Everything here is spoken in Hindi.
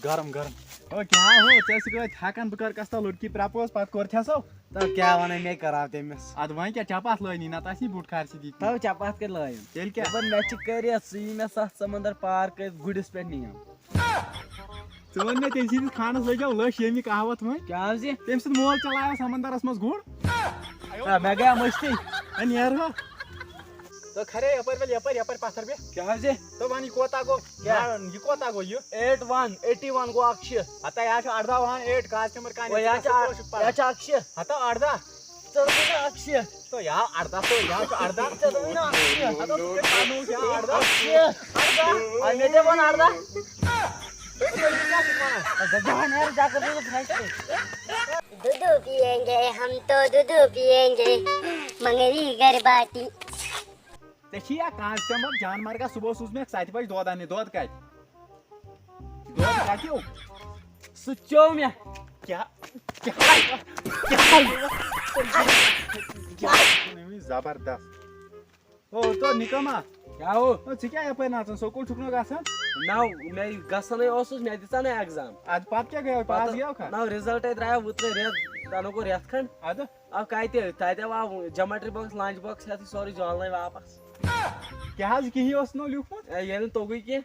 गरम गरम ओ क्या हो हेकान बह कर कस्ता लड़की प्रपोज पत कोरथेसो तो क्या वन मे कराव तमिस अद वन क्या चपात लनी ना तसी बूट खारसी दी तो चपात कर लायन तेल क्या मे कर मे सत समंदर पार कर गुडिस पे नियम वन मे तम सिंस खानस लगे लश यमी कहावत वन क्या तम सद मोल चलाया समंदरस मज गुड़ मे गया मस्ती नेर हो तो खरे यपर पत्थर पे क्या तो वन कोता गो क्या ये कोता गो ये 81 गो अक्ष हता या 18 वन 8 कस्टमर का या अक्ष हता 18 अक्ष तो या 18 तो या 18 हता तो कानू क्या 18 मे दे वन 18 दूध पिएंगे हम तो दूध पिएंगे मंगरी गरबाती या कस्टमर जान मार का सुबह सूज में 7 बजे दूध आने दूध कत दूध क्या क्यों सुचो मे क्या जबरदस्त ओ तो निकमा क्या हो क्या यप नाचन स्कूल छुक गसान नाउ मे गसन मे दिता ना एग्जाम आज पाप क्या गया पास गया खा नाउ रिजल्ट द्राय उतरे रेत तनो को रेत खंड अद अब कते तते वा ज्योमेट्री बॉक्स लंच बॉक्स है सॉरी जॉन वापस क्या आज कहीं नो लिखुत ये तोगुई के